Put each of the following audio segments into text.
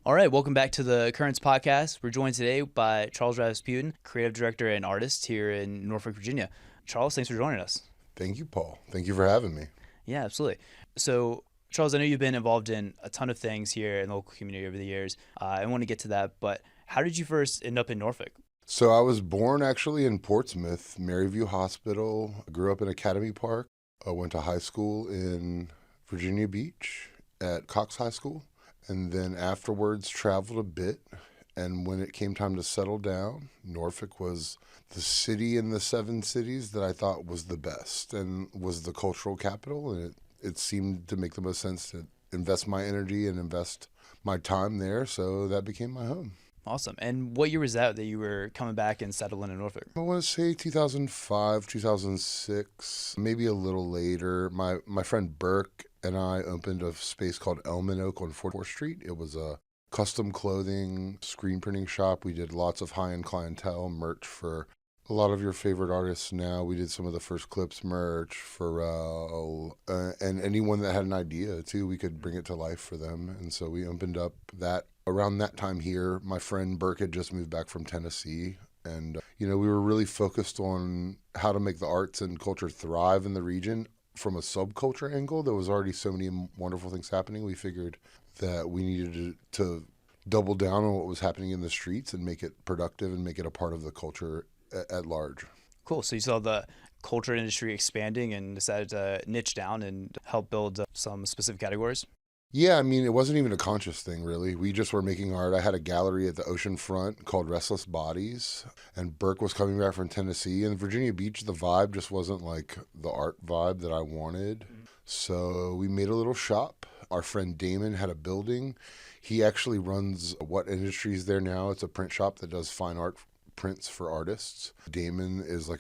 All right, welcome back to the Currents podcast. We're joined today by Charles Rasputin, creative director and artist here in Norfolk, Virginia. Charles, thanks for joining us. Thank you, Paul. Thank you for having me. Yeah, absolutely. So, Charles, I know you've been involved in a ton of things here in the local community over the years. I want to get to that, but how did you first end up in Norfolk? So I was born actually in Portsmouth, Maryview Hospital. I grew up in Academy Park. I went to high school in Virginia Beach at Cox High School, and then afterwards traveled a bit. And when it came time to settle down, Norfolk was the city in the seven cities that I thought was the best and was the cultural capital. And it seemed to make the most sense to invest my energy and invest my time there. So that became my home. Awesome. And what year was that you were coming back and settling in Norfolk? I want to say 2005, 2006, maybe a little later. My friend Burke and I opened a space called Elm and Oak on 4th Street. It was a custom clothing screen printing shop. We did lots of high-end clientele merch for a lot of your favorite artists now. We did some of the first Clips merch, Pharrell, and anyone that had an idea too, we could bring it to life for them. And so we opened up that around that time here. My friend Burke had just moved back from Tennessee. And, we were really focused on how to make the arts and culture thrive in the region from a subculture angle. There was already so many wonderful things happening. We figured that we needed to double down on what was happening in the streets and make it productive and make it a part of the culture at large. Cool. So you saw the culture industry expanding and decided to niche down and help build some specific categories? Yeah, I mean, it wasn't even a conscious thing, really. We just were making art. I had a gallery at the ocean front called Restless Bodies, and Burke was coming back from Tennessee. And Virginia Beach, the vibe just wasn't like the art vibe that I wanted. So we made a little shop. Our friend Damon had a building. He actually runs What Industries there now. It's a print shop that does fine art prints for artists. Damon is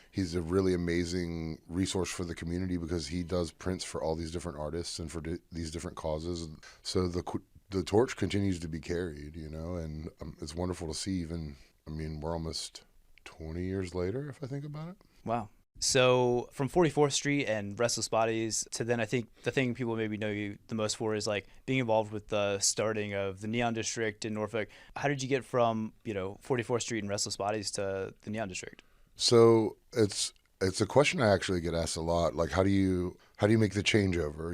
he's a really amazing resource for the community because he does prints for all these different artists and for these different causes. So the torch continues to be carried, and it's wonderful to see. We're almost 20 years later, if I think about it. Wow. So from 44th Street and Restless Bodies to then, I think the thing people maybe know you the most for is being involved with the starting of the Neon District in Norfolk. How did you get from 44th Street and Restless Bodies to the Neon District? So it's a question I actually get asked a lot. Like, how do you make the changeover?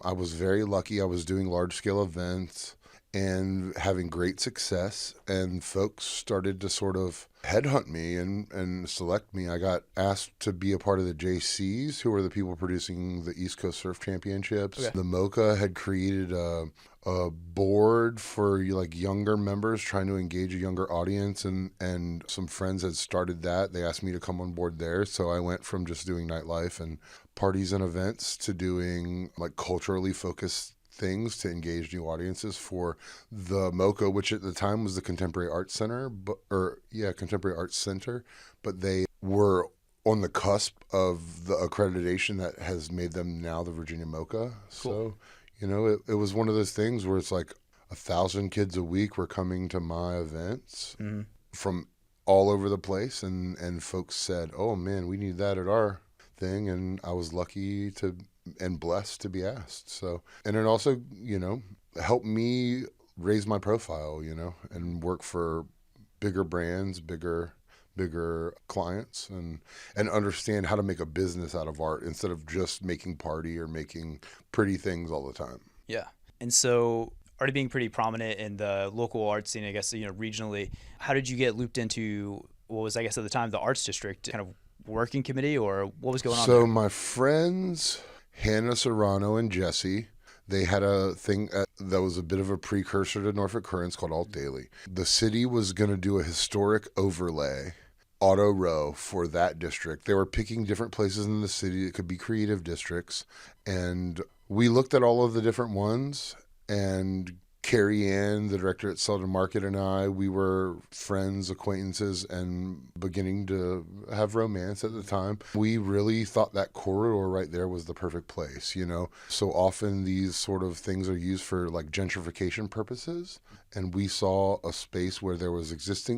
I was very lucky. I was doing large scale events and having great success, and folks started to sort of headhunt me and select me. I got asked to be a part of the JCs, who are the people producing the East Coast Surf Championships. Okay. The MoCA had created a board for younger members trying to engage a younger audience, and some friends had started that. They asked me to come on board there, so I went from just doing nightlife and parties and events to doing culturally focused things to engage new audiences for the MoCA, which at the time was the Contemporary Arts Center, Contemporary Arts Center, but they were on the cusp of the accreditation that has made them now the Virginia MoCA. Cool. So, it was one of those things where it's 1,000 kids a week were coming to my events from all over the place, and folks said, "Oh man, we need that at our thing," and I was lucky and blessed to be asked. So, and it also, helped me raise my profile, and work for bigger brands, bigger clients, and understand how to make a business out of art instead of just making party or making pretty things all the time. Yeah. And so already being pretty prominent in the local art scene, I guess, regionally, how did you get looped into what was, I guess, at the time, the Arts District kind of working committee, or what was going on there? So my friends, Hannah Serrano and Jesse, they had a thing that was a bit of a precursor to Norfolk Currents called Alt Daily. The city was going to do a historic overlay, Auto Row, for that district. They were picking different places in the city that could be creative districts. And we looked at all of the different ones, and Carrie Ann, the director at Selden Market, and we were friends, acquaintances, and beginning to have romance at the time. We really thought that corridor right there was the perfect place, So often these sort of things are used for gentrification purposes, and we saw a space where there was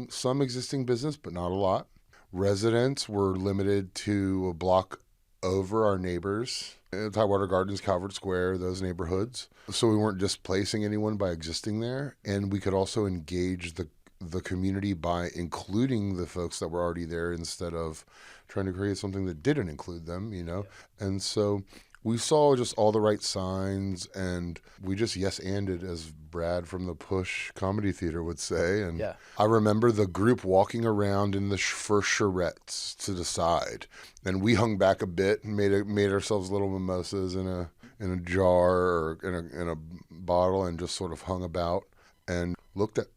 some existing business, but not a lot. Residents were limited to a block over our neighbors. Tidewater Gardens, Calvert Square, those neighborhoods. So we weren't displacing anyone by existing there, and we could also engage the community by including the folks that were already there instead of trying to create something that didn't include them, you know. And so we saw just all the right signs, and we just yes-anded, as Brad from the Push Comedy Theater would say. And Yeah. I remember the group walking around in the first charrettes to decide, and we hung back a bit and made ourselves little mimosas in a jar or in a bottle, and just sort of hung about and looked at,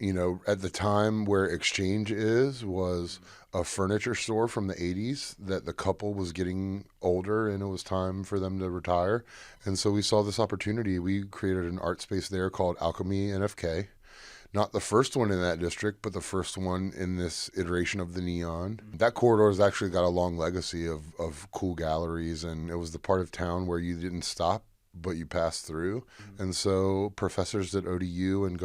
at the time where Exchange was a furniture store from the 80s that the couple was getting older and it was time for them to retire. And so we saw this opportunity. We created an art space there called Alchemy NFK. Not the first one in that district, but the first one in this iteration of the Neon. That corridor has actually got a long legacy of cool galleries, and it was the part of town where you didn't stop, but you passed through. And so professors at ODU and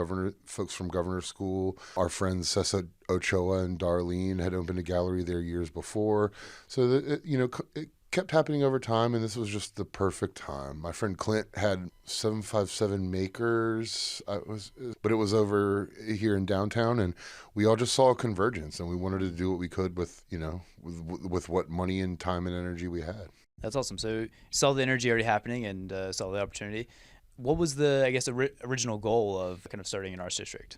folks from Governor School, our friends Cessa Ochoa and Darlene had opened a gallery there years before. So that it kept happening over time, and this was just the perfect time. My friend Clint had 757 Makers, but it was over here in downtown, and we all just saw a convergence, and we wanted to do what we could with with what money and time and energy we had. That's awesome. So you saw the energy already happening and saw the opportunity. What was the, I guess, original goal of kind of starting an arts district?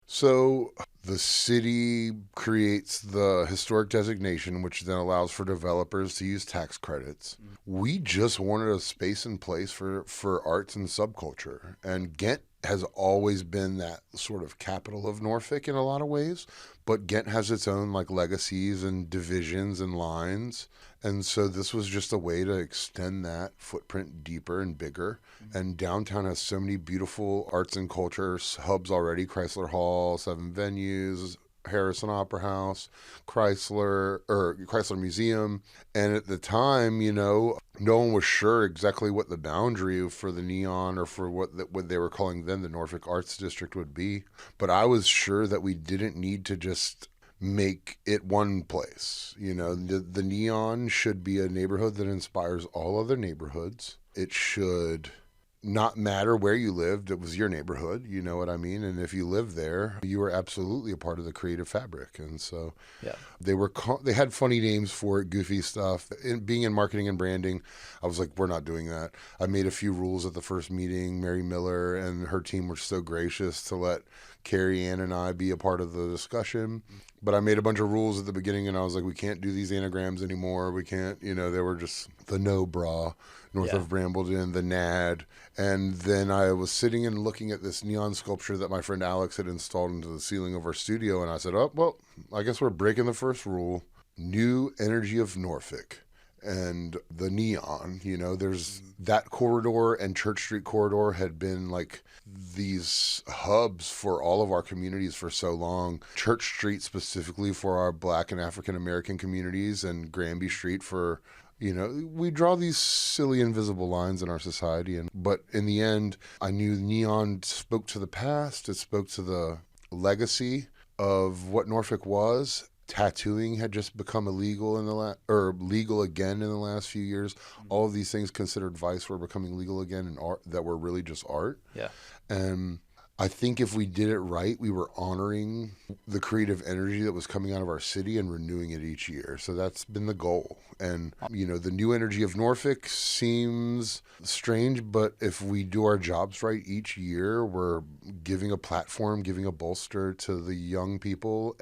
So the city creates the historic designation, which then allows for developers to use tax credits. We just wanted a space and place for arts and subculture. And Ghent has always been that sort of capital of Norfolk in a lot of ways, but Ghent has its own like legacies and divisions and lines. And so this was just a way to extend that footprint deeper and bigger. And downtown has so many beautiful arts and culture hubs already: Chrysler Hall, 7 venues, Harrison Opera House, Chrysler Museum. And at the time, no one was sure exactly what the boundary for the Neon or for what they were calling then the Norfolk Arts District would be. But I was sure that we didn't need to just make it one place. The Neon should be a neighborhood that inspires all other neighborhoods. It should not matter where you lived. It was your neighborhood, you know what I mean? And if you lived there, you were absolutely a part of the creative fabric. And so Yeah. they had funny names for it, goofy stuff. Being in marketing and branding, I was like, we're not doing that. I made a few rules at the first meeting. Mary Miller and her team were so gracious to let Carrie Ann and I be a part of the discussion. But I made a bunch of rules at the beginning, and I was like, we can't do these anagrams anymore. We can't, they were just the No Bra, north of Brambleton, the NAD. And then I was sitting and looking at this neon sculpture that my friend Alex had installed into the ceiling of our studio, and I said, oh, well, I guess we're breaking the first rule. New energy of Norfolk. And the Neon, there's that corridor and Church Street corridor had been like these hubs for all of our communities for so long. Church Street specifically for our Black and African American communities, and Granby Street for, we draw these silly invisible lines in our society. But in the end, I knew Neon spoke to the past. It spoke to the legacy of what Norfolk was. Tattooing had just become illegal legal again in the last few years. All of these things considered vice were becoming legal again in art that were really just art. Yeah. And I think if we did it right, we were honoring the creative energy that was coming out of our city and renewing it each year. So that's been the goal. And, the new energy of Norfolk seems strange, but if we do our jobs right each year, we're giving a platform, giving a bolster to the young people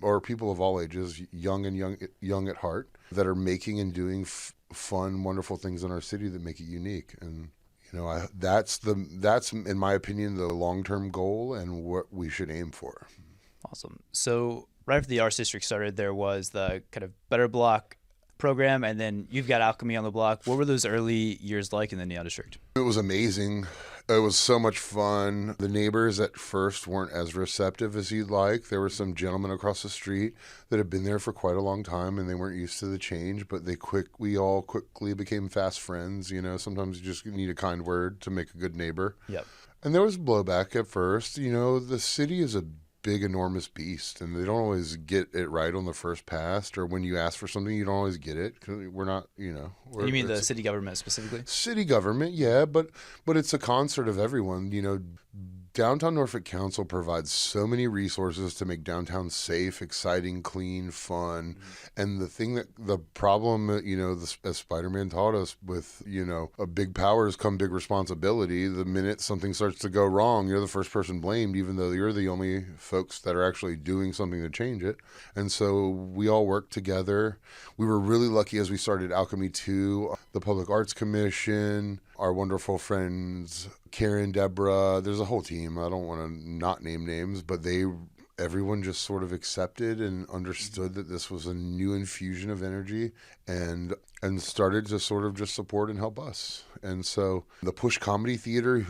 or people of all ages, young at heart, that are making and doing fun, wonderful things in our city that make it unique. And that's in my opinion the long-term goal and what we should aim for. Awesome. So right after the arts district started, there was the kind of Better Block program, and then you've got Alchemy on the block. What were those early years like in the Neon District? It was amazing. It was so much fun. The neighbors at first weren't as receptive as you'd like. There were some gentlemen across the street that had been there for quite a long time, and they weren't used to the change, but we all quickly became fast friends. Sometimes you just need a kind word to make a good neighbor. Yep. And there was blowback at first. The city is a big, enormous beast, and they don't always get it right on the first pass, or when you ask for something, you don't always get it. 'Cause we're not, And you mean the it's city government specifically? city government, yeah, but it's a concert of everyone. Downtown Norfolk Council provides so many resources to make downtown safe, exciting, clean, fun. And the problem, as Spider-Man taught us with, a big powers come big responsibility. The minute something starts to go wrong, you're the first person blamed, even though you're the only folks that are actually doing something to change it. And so we all work together. We were really lucky as we started Alchemy 2, the Public Arts Commission, our wonderful friends Karen, Deborah. There's a whole team. I don't want to not name names, but everyone just sort of accepted and understood that this was a new infusion of energy, and started to sort of just support and help us. And so the Push Comedy Theater,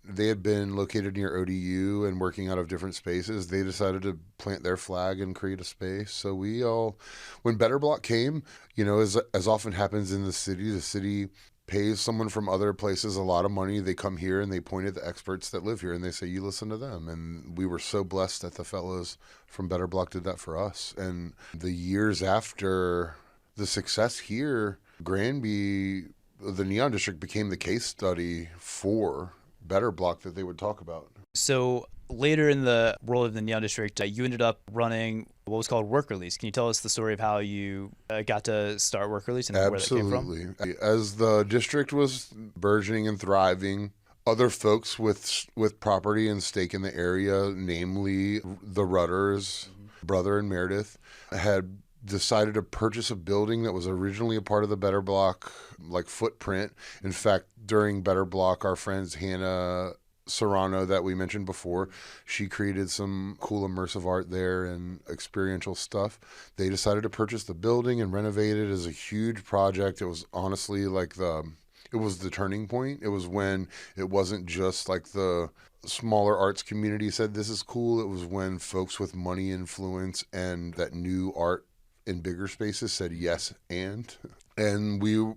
they had been located near ODU and working out of different spaces, they decided to plant their flag and create a space. So when Better Block came, as often happens in the city pays someone from other places a lot of money. They come here and they point at the experts that live here and they say, you listen to them. And we were so blessed that the fellows from Better Block did that for us. And the years after the success here, Granby, the Neon District, became the case study for Better Block that they would talk about. So later in the role of the Neon District, you ended up running what was called Work Release. Can you tell us the story of how you got to start Work Release and Absolutely. where that came from? As the district was burgeoning and thriving, other folks with property and stake in the area, namely the Rudders, brother and Meredith, had decided to purchase a building that was originally a part of the Better Block footprint. In fact, during Better Block, our friends Hannah Serrano that we mentioned before, she created some cool immersive art there and experiential stuff. They decided to purchase the building and renovate it as a huge project. It was honestly it was the turning point. It was when it wasn't just like the smaller arts community said this is cool. It was when folks with money, influence, and that new art in bigger spaces said yes. And we,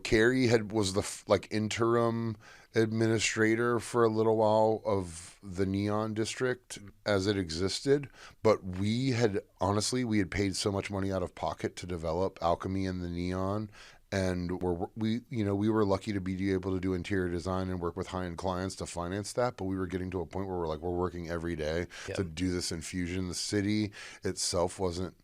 Carrie was the interim administrator for a little while of the Neon District as it existed, but we had paid so much money out of pocket to develop Alchemy and the Neon, and we were lucky to be able to do interior design and work with high-end clients to finance that. But we were getting to a point where we're working every day to do this infusion. The city itself wasn't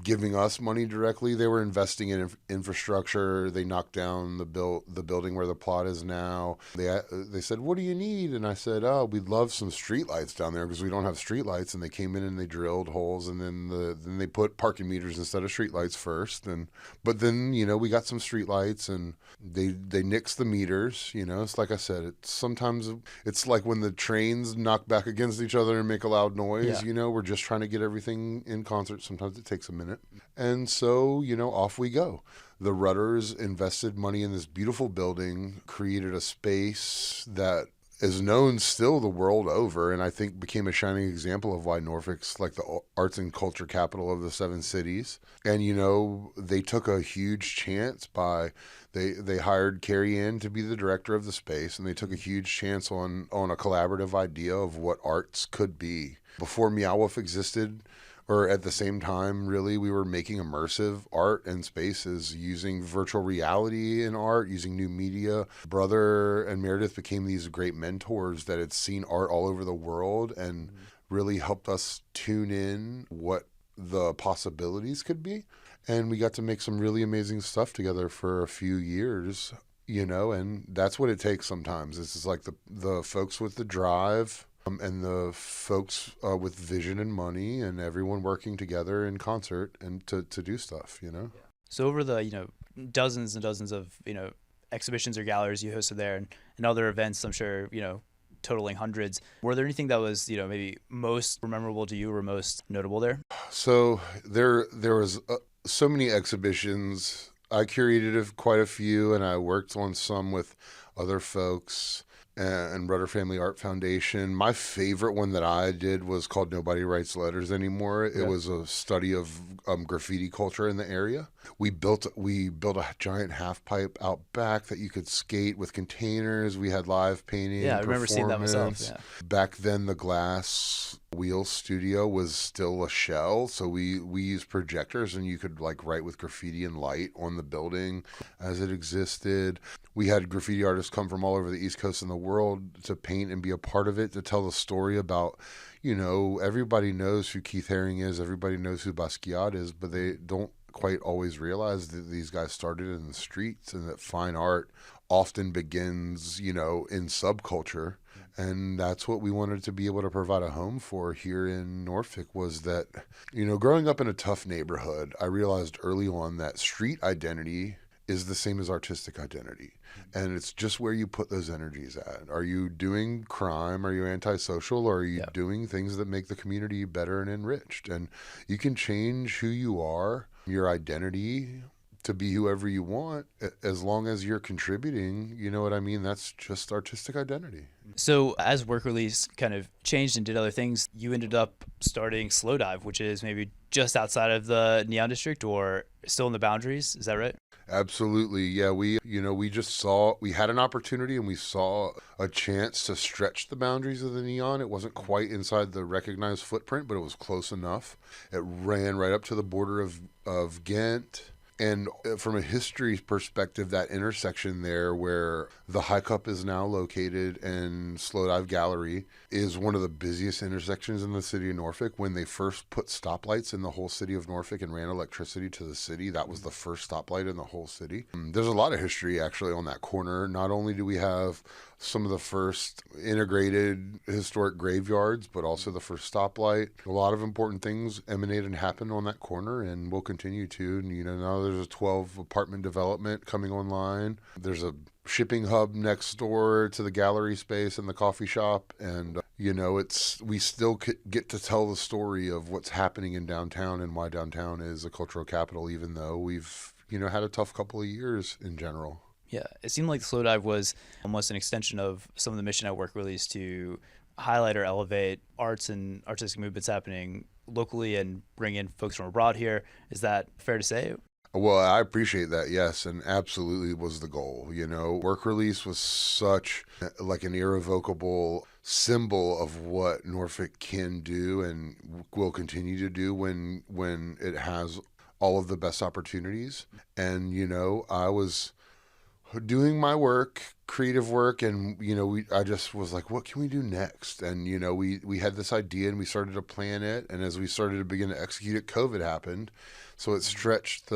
giving us money directly. They were investing in infrastructure. They knocked down the building where the plot is now. They said, what do you need? And I said, oh, we'd love some streetlights down there because we don't have streetlights. And they came in and they drilled holes, and then they put parking meters instead of streetlights first. But then we got some streetlights, and they nixed the meters. It's like I said, sometimes it's like when the trains knock back against each other and make a loud noise. We're just trying to get everything in concert. Sometimes it takes a minute. And so, off we go. The Rudders invested money in this beautiful building, created a space that is known still the world over, and I think became a shining example of why Norfolk's like the arts and culture capital of the 7 cities. And, they took a huge chance they hired Carrie Ann to be the director of the space, and they took a huge chance on a collaborative idea of what arts could be. Before Meow Wolf existed, or at the same time, really, we were making immersive art and spaces using virtual reality in art, using new media. Brother and Meredith became these great mentors that had seen art all over the world and really helped us tune in what the possibilities could be. And we got to make some really amazing stuff together for a few years, and that's what it takes sometimes. This is like the folks with the drive, and the folks with vision and money, and everyone working together in concert and to do stuff, So over the, dozens and dozens of, exhibitions or galleries you hosted there, and other events, I'm sure, totaling hundreds, were there anything that was, maybe most memorable to you or most notable there? So there was so many exhibitions. I curated quite a few, and I worked on some with other folks. and Rudder Family Art Foundation. My favorite one that I did was called Nobody Writes Letters Anymore. It Okay. was a study of graffiti culture in the area. We built a giant half pipe out back that you could skate with containers. We had live Yeah, painting I remember seeing that myself. performance. Yeah. Back then, the glass wheel studio was still a shell, so we used projectors, and you could like write with graffiti and light on the building as it existed. We had graffiti artists come from all over the East Coast and the world to paint and be a part of it, to tell the story about, everybody knows who Keith Haring is, everybody knows who Basquiat is, but they don't quite always realize that these guys started in the streets and that fine art often begins, in subculture. And that's what we wanted to be able to provide a home for here in Norfolk, was that, growing up in a tough neighborhood, I realized early on that street identity is the same as artistic identity. And it's just where you put those energies at. Are you doing crime? Are you antisocial? Or are you Yeah. doing things that make the community better and enriched? And you can change who you are, your identity, to be whoever you want, as long as you're contributing. You know what I mean? That's just artistic identity. So as work release kind of changed and did other things, you ended up starting Slowdive, which is maybe just outside of the Neon District or still in the boundaries. Is that right? Absolutely. Yeah, we just saw, we had an opportunity and we saw a chance to stretch the boundaries of the neon. It wasn't quite inside the recognized footprint, but it was close enough. It ran right up to the border of Ghent. And from a history perspective, that intersection there where the High Cup is now located and Slowdive Gallery is one of the busiest intersections in the city of Norfolk. When they first put stoplights in the whole city of Norfolk and ran electricity to the city, that was the first stoplight in the whole city. There's a lot of history actually on that corner. Not only do we have some of the first integrated historic graveyards, but also the first stoplight. A lot of important things emanate and happen on that corner, and will continue to. And, now there's a 12 apartment development coming online. There's a shipping hub next door to the gallery space and the coffee shop, and we still get to tell the story of what's happening in downtown and why downtown is a cultural capital, even though we've had a tough couple of years in general. Yeah, it seemed like Slowdive was almost an extension of some of the mission at work release to highlight or elevate arts and artistic movements happening locally and bring in folks from abroad here. Is that fair to say? Well, I appreciate that, yes, and absolutely was the goal. Work release was such like an irrevocable symbol of what Norfolk can do and will continue to do when it has all of the best opportunities. And I was doing my work, creative work, and I just was like, what can we do next? And we had this idea and we started to plan it, and as we started to begin to execute it, COVID happened. So it stretched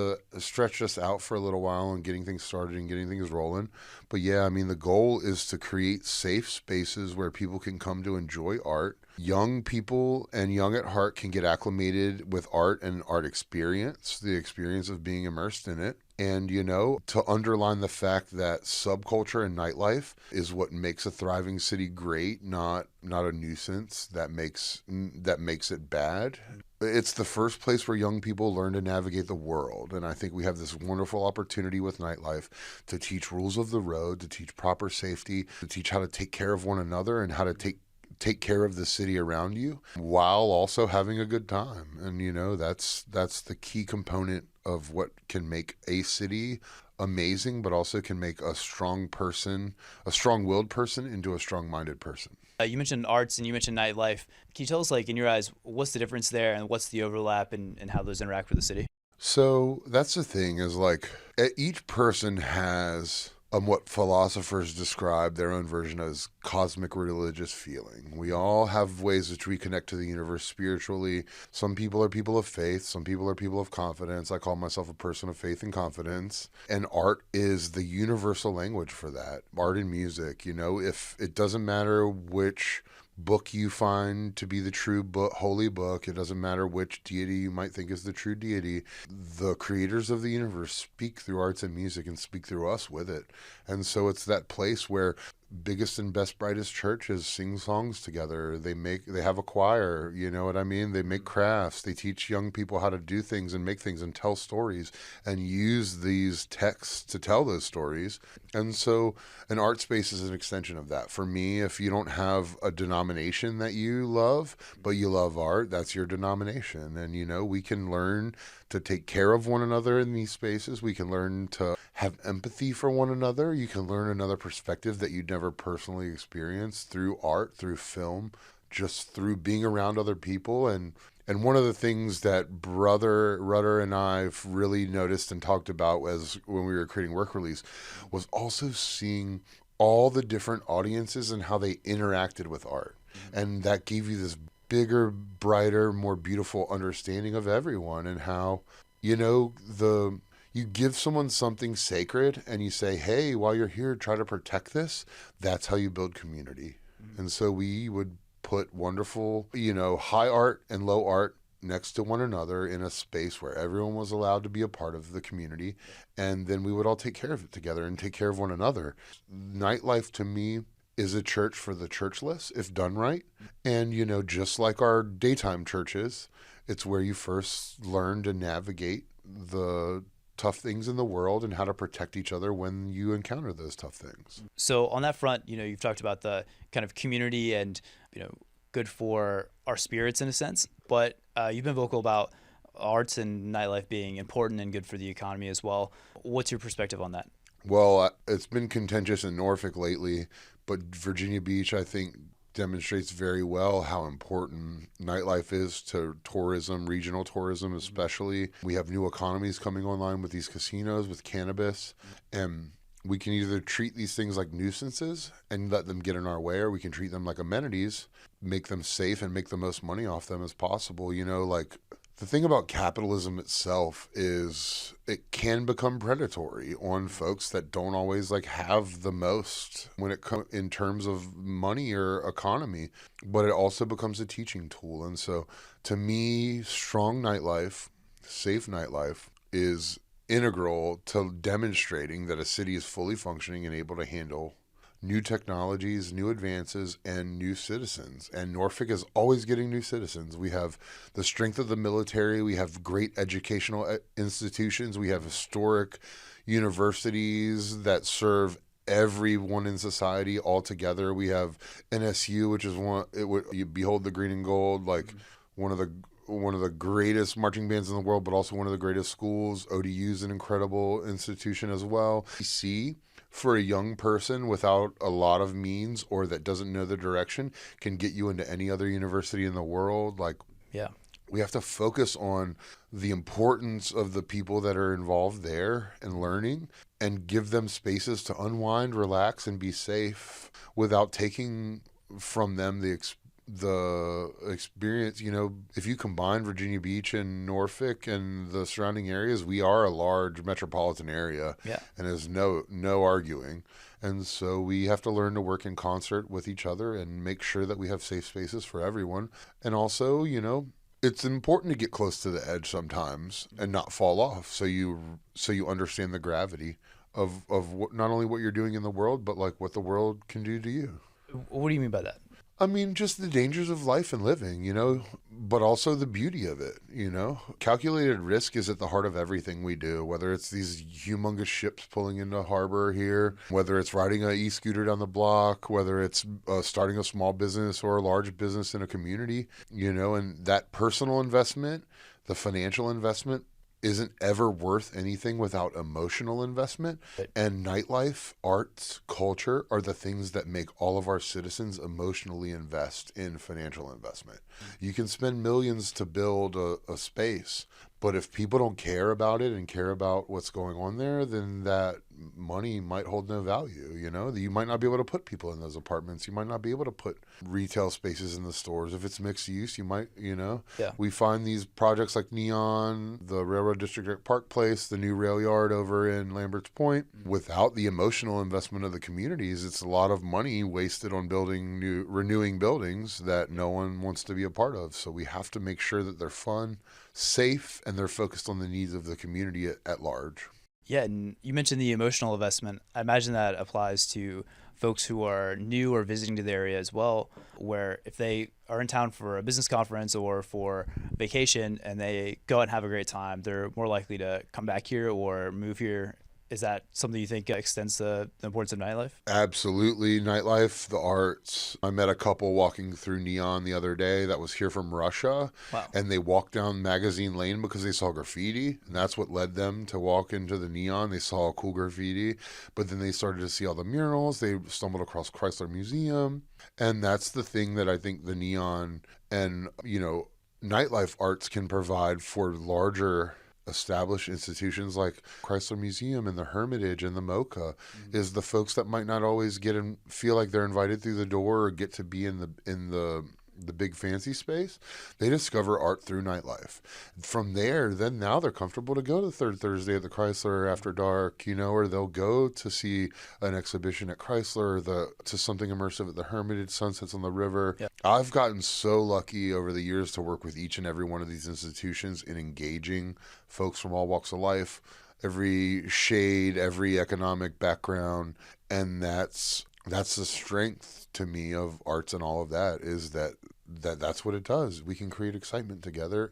us out for a little while on getting things started and getting things rolling. But yeah, I mean, the goal is to create safe spaces where people can come to enjoy art. Young people and young at heart can get acclimated with art and art experience, the experience of being immersed in it. And, to underline the fact that subculture and nightlife is what makes a thriving city great, not a nuisance that makes it bad. It's the first place where young people learn to navigate the world. And I think we have this wonderful opportunity with nightlife to teach rules of the road, to teach proper safety, to teach how to take care of one another and how to take care of the city around you while also having a good time. And that's the key component of what can make a city amazing, but also can make a strong-willed person into a strong-minded person. You mentioned arts and you mentioned nightlife. Can you tell us, like, in your eyes, what's the difference there and what's the overlap and how those interact with the city? So that's the thing, is like each person has what philosophers describe their own version as cosmic religious feeling. We all have ways which we connect to the universe spiritually. Some people are people of faith. Some people are people of confidence. I call myself a person of faith and confidence. And art is the universal language for that. Art and music, if it doesn't matter which book you find to be the true book, holy book. It doesn't matter which deity you might think is the true deity. The creators of the universe speak through arts and music and speak through us with it. And so it's that place where biggest and best brightest churches sing songs together. They have a choir, you know what I mean? They make crafts. They teach young people how to do things and make things and tell stories and use these texts to tell those stories. And so an art space is an extension of that. For me, if you don't have a denomination that you love, but you love art, that's your denomination. And we can learn to take care of one another in these spaces. We can learn to have empathy for one another. You can learn another perspective that you'd never personally experienced through art, through film, just through being around other people. And one of the things that Brother Rudder and I've really noticed and talked about as when we were creating Work Release was also seeing all the different audiences and how they interacted with art. And that gave you this bigger, brighter, more beautiful understanding of everyone and how, you give someone something sacred and you say, hey, while you're here, try to protect this. That's how you build community. And so we would put wonderful, high art and low art next to one another in a space where everyone was allowed to be a part of the community. And then we would all take care of it together and take care of one another. Nightlife to me is a church for the churchless, if done right. And, just like our daytime churches, it's where you first learn to navigate the tough things in the world and how to protect each other when you encounter those tough things. So on that front, you've talked about the kind of community and, good for our spirits in a sense, but you've been vocal about arts and nightlife being important and good for the economy as well. What's your perspective on that? Well, it's been contentious in Norfolk lately, but Virginia Beach, I think, demonstrates very well how important nightlife is to tourism, regional tourism especially. We have new economies coming online with these casinos, with cannabis, and we can either treat these things like nuisances and let them get in our way, or we can treat them like amenities, make them safe and make the most money off them as possible. The thing about capitalism itself is it can become predatory on folks that don't always have the most when it comes in terms of money or economy, but it also becomes a teaching tool. And so to me, strong nightlife, safe nightlife is integral to demonstrating that a city is fully functioning and able to handle new technologies, new advances, and new citizens. And Norfolk is always getting new citizens. We have the strength of the military. We have great educational institutions. We have historic universities that serve everyone in society all together. We have NSU, which is you behold the green and gold, one of the greatest marching bands in the world, but also one of the greatest schools. ODU is an incredible institution as well. See, for a young person without a lot of means or that doesn't know the direction can get you into any other university in the world. Yeah. We have to focus on the importance of the people that are involved there and learning and give them spaces to unwind, relax, and be safe without taking from them the experience. If you combine Virginia Beach and Norfolk and the surrounding areas, we are a large metropolitan area. Yeah. And there's no arguing. And so we have to learn to work in concert with each other and make sure that we have safe spaces for everyone. And also, it's important to get close to the edge sometimes and not fall off, so you understand the gravity of not only what you're doing in the world, but what the world can do to you. What do you mean by that? I mean, just the dangers of life and living, but also the beauty of it, Calculated risk is at the heart of everything we do, whether it's these humongous ships pulling into harbor here, whether it's riding an e-scooter down the block, whether it's starting a small business or a large business in a community, and that personal investment, the financial investment, isn't ever worth anything without emotional investment. And nightlife, arts, culture are the things that make all of our citizens emotionally invest in financial investment. You can spend millions to build a space, but if people don't care about it and care about what's going on there, then that money might hold no value. You might not be able to put people in those apartments. You might not be able to put retail spaces in the stores. If it's mixed use, you might, Yeah. We find these projects like Neon, the Railroad District at Park Place, the new rail yard over in Lambert's Point. Without the emotional investment of the communities, it's a lot of money wasted on renewing buildings that no one wants to be a part of. So we have to make sure that they're fun, safe, and they're focused on the needs of the community at large. Yeah, and you mentioned the emotional investment. I imagine that applies to folks who are new or visiting to the area as well, where if they are in town for a business conference or for vacation and they go and have a great time, they're more likely to come back here or move here. Is that something you think extends the importance of nightlife? Absolutely. Nightlife, the arts. I met a couple walking through Neon the other day that was here from Russia, Wow. and they walked down Magazine Lane because they saw graffiti, and that's what led them to walk into the Neon. They saw cool graffiti, but then they started to see all the murals. They stumbled across Chrysler Museum, and that's the thing that I think the Neon and, nightlife arts can provide for larger established institutions like Chrysler Museum and the Hermitage and the Mocha is the folks that might not always get and feel like they're invited through the door or get to be in the big fancy space. They discover art through nightlife. From there, then now they're comfortable to go to Third Thursday at the Chrysler after dark, or they'll go to see an exhibition at Chrysler, to something immersive at the Hermitage, Sunsets on the River. Yep. I've gotten so lucky over the years to work with each and every one of these institutions in engaging folks from all walks of life, every shade, every economic background, and that's the strength to me of arts and all of that is that's what it does. We can create excitement together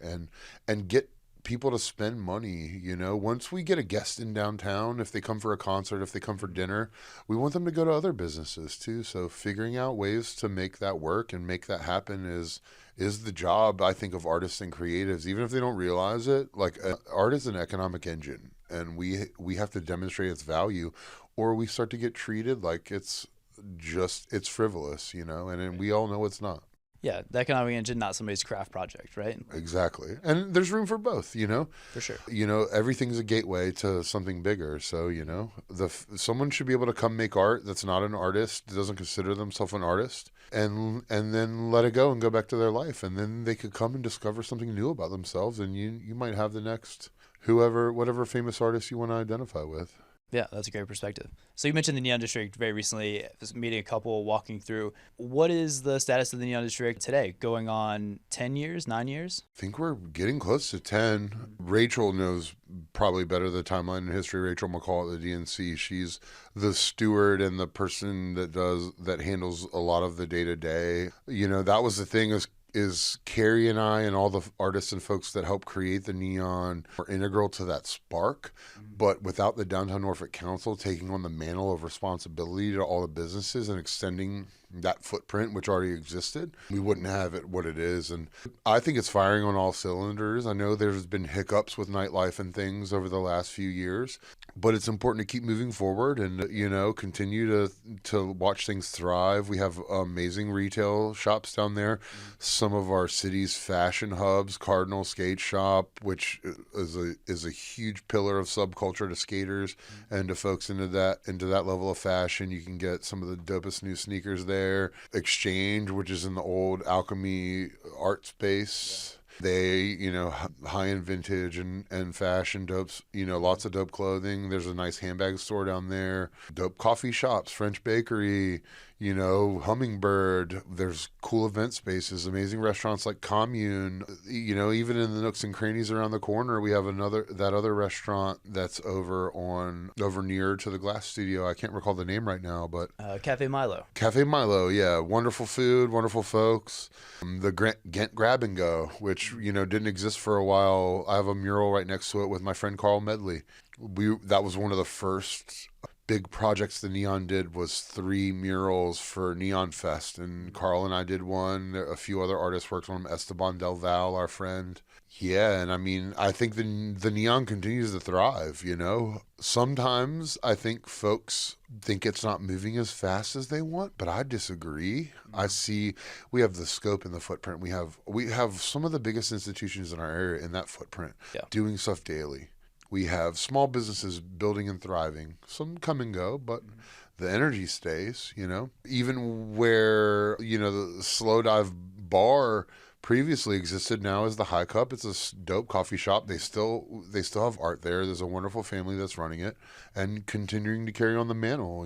and get people to spend money. Once we get a guest in downtown, if they come for a concert, if they come for dinner, we want them to go to other businesses too. So figuring out ways to make that work and make that happen is the job, I think, of artists and creatives, even if they don't realize it. Like art is an economic engine, and we have to demonstrate its value, or we start to get treated like it's frivolous, and then we all know it's not. Yeah, the economic engine, not somebody's craft project, right? Exactly. And there's room for both, For sure. Everything's a gateway to something bigger. So, someone should be able to come make art that's not an artist, doesn't consider themselves an artist, and then let it go and go back to their life. And then they could come and discover something new about themselves, and you might have the next whatever famous artist you want to identify with. Yeah, that's a great perspective. So you mentioned the Neon District very recently, was meeting a couple, walking through. What is the status of the Neon District today? Going on 10 years, 9 years? I think we're getting close to 10. Rachel knows probably better the timeline in history. Rachel McCall at the DNC. She's the steward and the person that handles a lot of the day-to-day. That was the thing is Carrie and I and all the artists and folks that helped create the Neon are integral to that spark. But without the Downtown Norfolk Council taking on the mantle of responsibility to all the businesses and extending that footprint, which already existed, we wouldn't have it what it is. And I think it's firing on all cylinders. I know there's been hiccups with nightlife and things over the last few years, but it's important to keep moving forward and, continue to watch things thrive. We have amazing retail shops down there. Some of our city's fashion hubs, Cardinal Skate Shop, which is a huge pillar of subculture to skaters and to folks into that level of fashion. You can get some of the dopest new sneakers there. Exchange, which is in the old Alchemy art space. They, high-end vintage and fashion dopes, lots of dope clothing. There's a nice handbag store down there. Dope coffee shops, French bakery, Hummingbird. There's cool event spaces, amazing restaurants like Commune. Even in the nooks and crannies around the corner, we have that other restaurant that's over near to the Glass Studio. I can't recall the name right now, but Cafe Milo. Cafe Milo, yeah, wonderful food, wonderful folks. The Ghent Grab and Go, which didn't exist for a while. I have a mural right next to it with my friend Carl Medley. That was one of the first big projects the Neon did, was 3 murals for Neon Fest, and Carl and I did one. A few other artists worked on them. Esteban Del Val, our friend. Yeah, and I mean, I think the Neon continues to thrive, Sometimes I think folks think it's not moving as fast as they want, but I disagree. I see we have the scope and the footprint. We have some of the biggest institutions in our area in that footprint doing stuff daily. We have small businesses building and thriving. Some come and go, but the energy stays, Even where, the Slowdive bar previously existed now is the High Cup. It's a dope coffee shop. They still have art there. There's a wonderful family that's running it and continuing to carry on the mantle,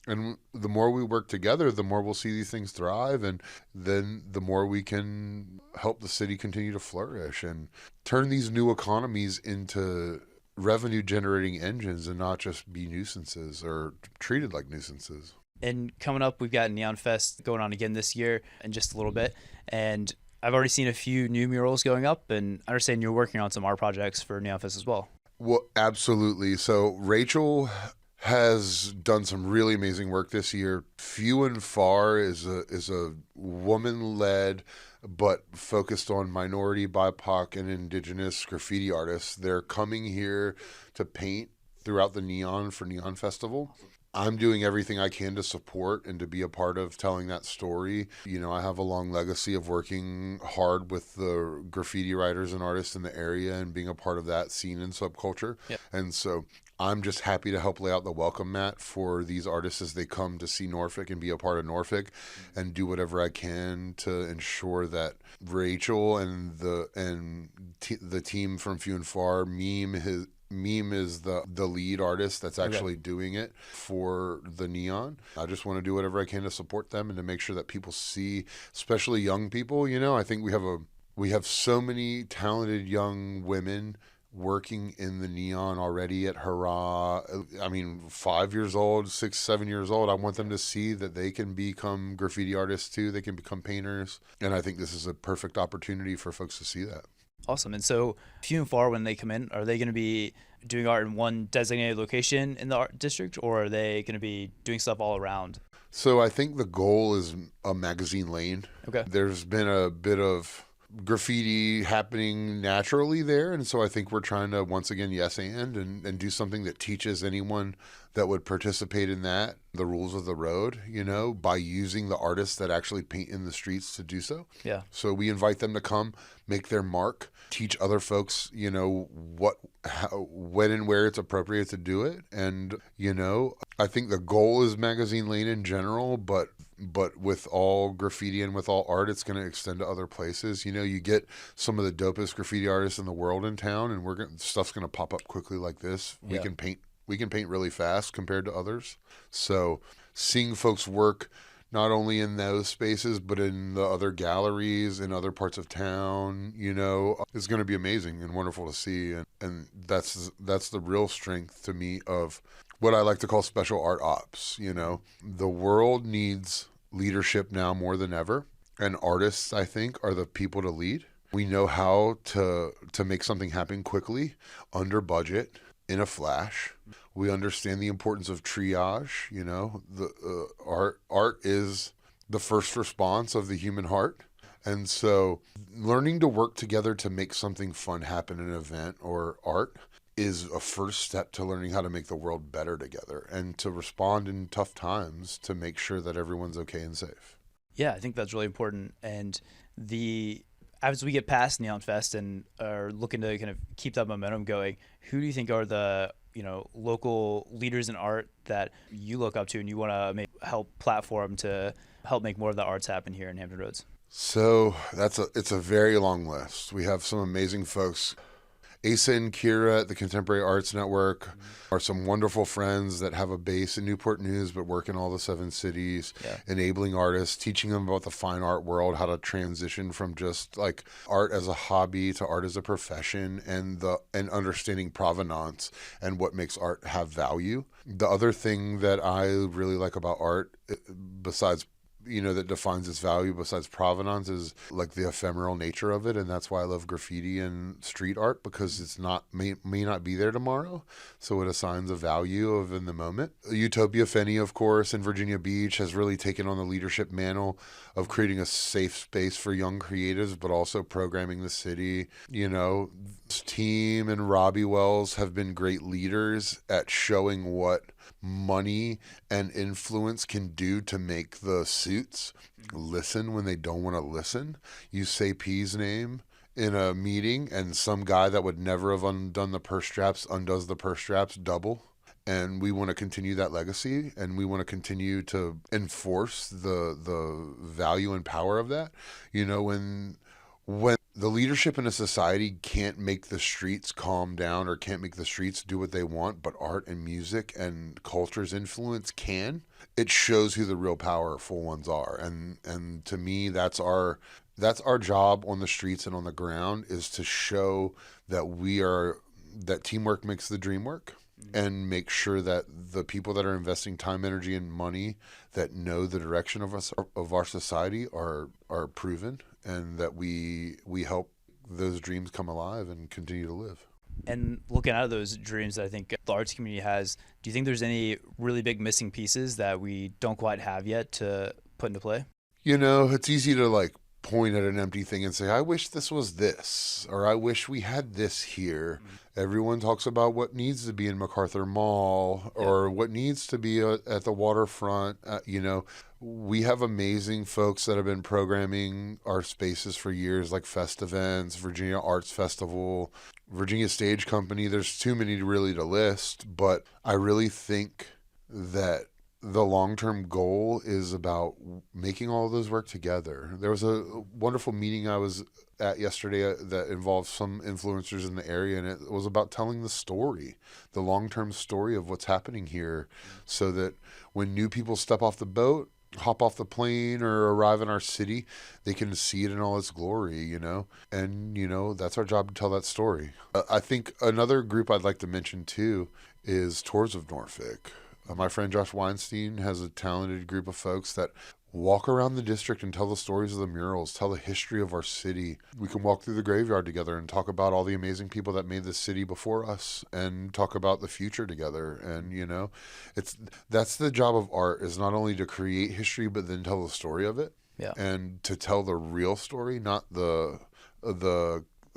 And the more we work together, the more we'll see these things thrive, and then the more we can help the city continue to flourish and turn these new economies into revenue generating engines and not just be nuisances or treated like nuisances. And coming up, we've got Neon Fest going on again this year in just a little bit. And I've already seen a few new murals going up, and I understand you're working on some art projects for Neon Fest as well. Well, absolutely. So Rachel has done some really amazing work this year. Few and Far is a woman led but focused on minority, BIPOC, and indigenous graffiti artists. They're coming here to paint throughout the Neon for Neon Festival. I'm doing everything I can to support and to be a part of telling that story. You know, I have a long legacy of working hard with the graffiti writers and artists in the area and being a part of that scene and subculture. Yep. And so I'm just happy to help lay out the welcome mat for these artists as they come to see Norfolk and be a part of Norfolk, and do whatever I can to ensure that Rachel and the team from Few and Far, Meme is the lead artist that's actually doing it for the Neon. I just want to do whatever I can to support them and to make sure that people see, especially young people. You know, I think we have so many talented young women working in the Neon already at Hurrah. I mean, 5 years old, 6, 7 years old. I want them to see that they can become graffiti artists too. They can become painters. And I think this is a perfect opportunity for folks to see that. Awesome. And so, Few and Far, when they come in, are they going to be doing art in one designated location in the art district, or are they going to be doing stuff all around? So I think the goal is a magazine lane. Okay. There's been a bit of graffiti happening naturally there, and so I think we're trying to once again and do something that teaches anyone that would participate in that the rules of the road, you know, by using the artists that actually paint in the streets to do so. Yeah. So we invite them to come, make their mark, teach other folks, you know, when and where it's appropriate to do it. And, you know, I think the goal is magazine lane in general, but with all graffiti and with all art, it's going to extend to other places. You know, you get some of the dopest graffiti artists in the world in town, and stuff's going to pop up quickly like this. Yeah. We can paint really fast compared to others. So seeing folks work not only in those spaces, but in the other galleries in other parts of town, you know, is going to be amazing and wonderful to see. And that's the real strength to me of what I like to call special art ops. You know, the world needs leadership now more than ever. And artists, I think, are the people to lead. We know how to make something happen quickly, under budget, in a flash. We understand the importance of triage. You know, the art is the first response of the human heart. And so learning to work together to make something fun happen in an event or art is a first step to learning how to make the world better together and to respond in tough times to make sure that everyone's okay and safe. Yeah, I think that's really important. And as we get past Neon Fest and are looking to kind of keep that momentum going, who do you think are the local leaders in art that you look up to and you want to help platform to help make more of the arts happen here in Hampton Roads? So it's a very long list. We have some amazing folks. Asa and Kira at the Contemporary Arts Network are some wonderful friends that have a base in Newport News but work in all the 7 cities, enabling artists, teaching them about the fine art world, how to transition from just like art as a hobby to art as a profession, and understanding provenance and what makes art have value. The other thing that I really like about art, besides that defines its value besides provenance, is like the ephemeral nature of it. And that's why I love graffiti and street art, because it's may not be there tomorrow. So it assigns a value of in the moment. Utopia Fenny, of course, in Virginia Beach has really taken on the leadership mantle of creating a safe space for young creatives, but also programming the city. You know, this team and Robbie Wells have been great leaders at showing what money and influence can do to make the suits listen when they don't want to listen. You say P's name in a meeting and some guy that would never have undone the purse straps undoes the purse straps double. And we want to continue that legacy, and we want to continue to enforce the value and power of that. You know, when the leadership in a society can't make the streets calm down or can't make the streets do what they want, but art and music and culture's influence can, it shows who the real powerful ones are. And to me, that's our job on the streets and on the ground, is to show that that teamwork makes the dream work. and make sure that the people that are investing time, energy, and money that know the direction of our society are proven, and that we help those dreams come alive and continue to live. And looking out of those dreams that I think the arts community has, do you think there's any really big missing pieces that we don't quite have yet to put into play? It's easy to like point at an empty thing and say, I wish this was this, or I wish we had this here. Everyone talks about what needs to be in MacArthur Mall or what needs to be at the waterfront. We have amazing folks that have been programming our spaces for years, like Fest Events, Virginia Arts Festival, Virginia Stage Company. There's too many really to list, but I really think that the long-term goal is about making all of those work together. There was a wonderful meeting I was at yesterday that involved some influencers in the area, and it was about telling the story, the long-term story of what's happening here, so that when new people step off the boat, hop off the plane, or arrive in our city, they can see it in all its glory, and that's our job to tell that story. I think another group I'd like to mention too is Tours of Norfolk. My friend Josh Weinstein has a talented group of folks that walk around the district and tell the stories of the murals, tell the history of our city. We can walk through the graveyard together and talk about all the amazing people that made this city before us, and talk about the future together. And that's the job of art, is not only to create history but then tell the story of it. Yeah. And to tell the real story, not the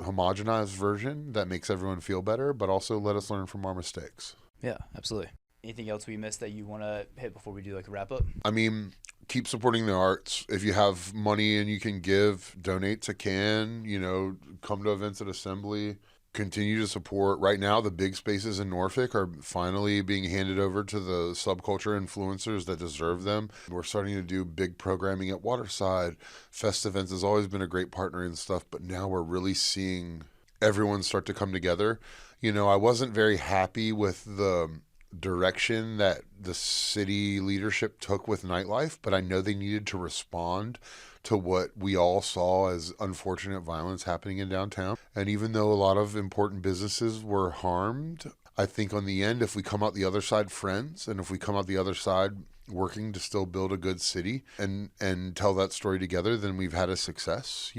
homogenized version that makes everyone feel better, but also let us learn from our mistakes. Yeah, absolutely. Anything else we missed that you want to hit before we do like a wrap up? I mean, keep supporting the arts. If you have money and you can give, donate to CAN, come to events at Assembly, continue to support. Right now, the big spaces in Norfolk are finally being handed over to the subculture influencers that deserve them. We're starting to do big programming at Waterside. Fest Events has always been a great partner and stuff, but now we're really seeing everyone start to come together. I wasn't very happy with the direction that the city leadership took with Nightlife, but I know they needed to respond to what we all saw as unfortunate violence happening in downtown. And even though a lot of important businesses were harmed, I think on the end, if we come out the other side friends, and if we come out the other side working to still build a good city and tell that story together, then we've had a success.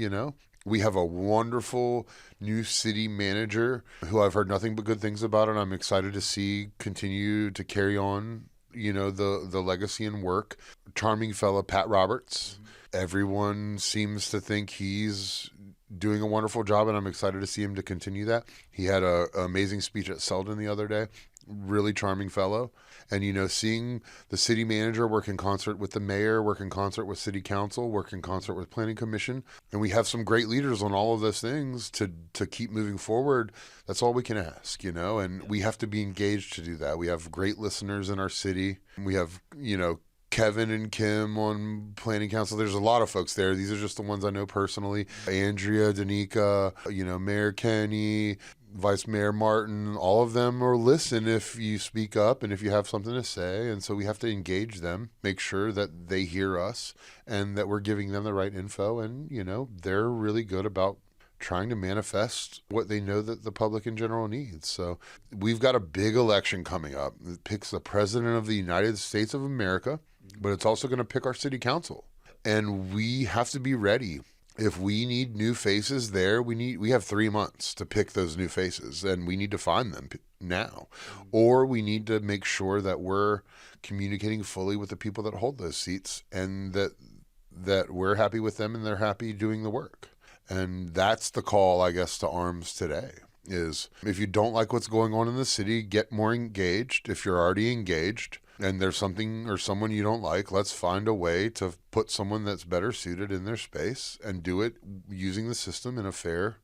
We have a wonderful new city manager who I've heard nothing but good things about, and I'm excited to see continue to carry on, the legacy and work. Charming fella, Pat Roberts. Everyone seems to think he's doing a wonderful job, and I'm excited to see him to continue that. He had an amazing speech at Selden the other day. Really charming fellow. And, seeing the city manager work in concert with the mayor, work in concert with city council, work in concert with planning commission. And we have some great leaders on all of those things to keep moving forward. That's all we can ask, and we have to be engaged to do that. We have great listeners in our city. We have, Kevin and Kim on planning council. There's a lot of folks there. These are just the ones I know personally. Andrea, Danica, Mayor Kenny, Vice Mayor Martin, all of them are listen if you speak up and if you have something to say. And so we have to engage them, make sure that they hear us and that we're giving them the right info. And, they're really good about trying to manifest what they know that the public in general needs. So we've got a big election coming up. It picks the president of the United States of America, but it's also going to pick our city council. And we have to be ready. If we need new faces there, we have 3 months to pick those new faces, and we need to find them now. Or we need to make sure that we're communicating fully with the people that hold those seats, and that we're happy with them and they're happy doing the work. And that's the call, I guess, to arms today, is if you don't like what's going on in the city, get more engaged. If you're already engaged and there's something or someone you don't like, let's find a way to put someone that's better suited in their space and do it using the system in a fair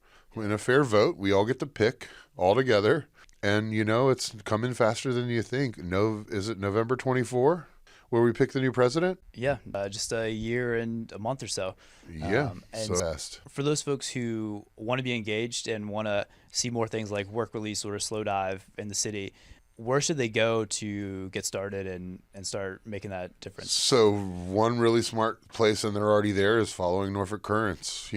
vote. We all get to pick all together. And, it's coming faster than you think. Is it November 24? Where we pick the new president? Yeah, just a year and a month or so. Yeah, and so fast. For those folks who want to be engaged and want to see more things like Work Release or Slowdive in the city, where should they go to get started and start making that difference? So one really smart place, and they're already there, is following Norfolk Currents,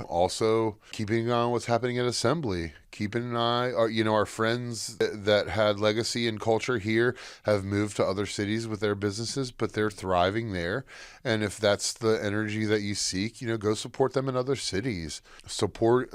Also keeping on what's happening at Assembly. keeping an eye. Our friends that had legacy and culture here have moved to other cities with their businesses, but they're thriving there. And if that's the energy that you seek, go support them in other cities. Support,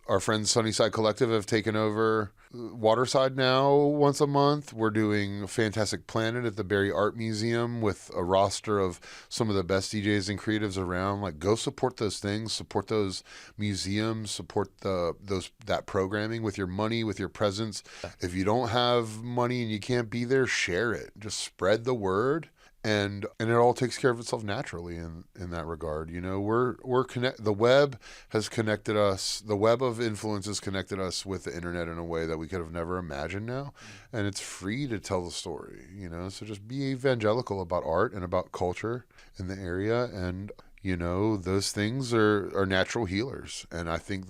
our friends Sunnyside Collective have taken over Waterside now once a month. We're doing Fantastic Planet at the Barry Art Museum with a roster of some of the best DJs and creatives around. Like, go support those things, support those museums, support that programming with your money, with your presence. If you don't have money and you can't be there, share it. Just spread the word. And it all takes care of itself naturally in that regard. We're connect. The web has connected us. The web of influence has connected us with the internet in a way that we could have never imagined now. And it's free to tell the story. So just be evangelical about art and about culture in the area. And those things are natural healers. And I think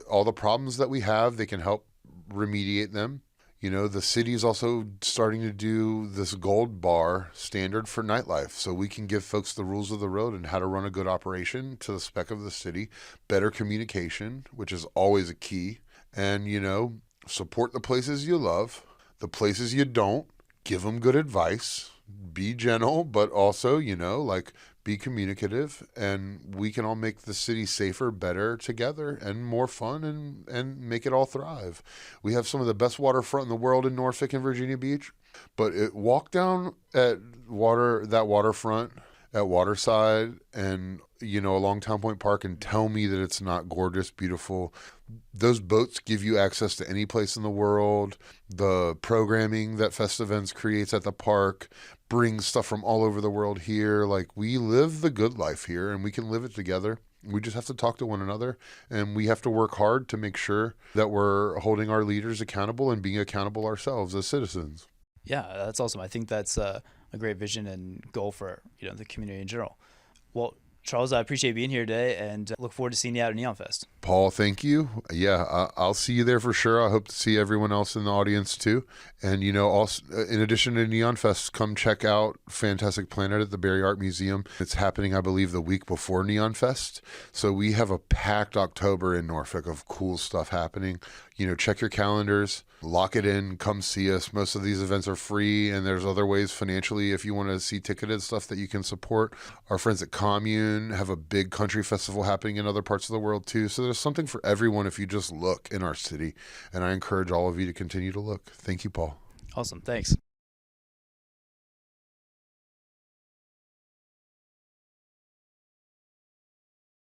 all the problems that we have, they can help remediate them. The city's also starting to do this gold bar standard for nightlife, so we can give folks the rules of the road and how to run a good operation to the spec of the city, better communication, which is always a key, and, support the places you love, the places you don't, give them good advice, be gentle, but also, be communicative, and we can all make the city safer, better together, and more fun, and make it all thrive. We have some of the best waterfront in the world in Norfolk and Virginia Beach, but walk down that waterfront at Waterside and, along Town Point Park and tell me that it's not gorgeous, beautiful. Those boats give you access to any place in the world. The programming that Fest Events creates at the park brings stuff from all over the world here. Like, we live the good life here, and we can live it together. We just have to talk to one another, and we have to work hard to make sure that we're holding our leaders accountable and being accountable ourselves as citizens. Yeah, that's awesome. I think that's a great vision and goal for the community in general. Well, Charles, I appreciate being here today and look forward to seeing you out at Neon Fest. Paul, thank you. Yeah, I'll see you there for sure. I hope to see everyone else in the audience too. And, also, in addition to Neon Fest, come check out Fantastic Planet at the Barry Art Museum. It's happening, I believe, the week before Neon Fest. So we have a packed October in Norfolk of cool stuff happening. Check your calendars, lock it in, come see us. Most of these events are free, and there's other ways financially if you want to see ticketed stuff that you can support. Our friends at Commune have a big country festival happening in other parts of the world too. So there's something for everyone if you just look in our city. And I encourage all of you to continue to look. Thank you, Paul. Awesome. Thanks.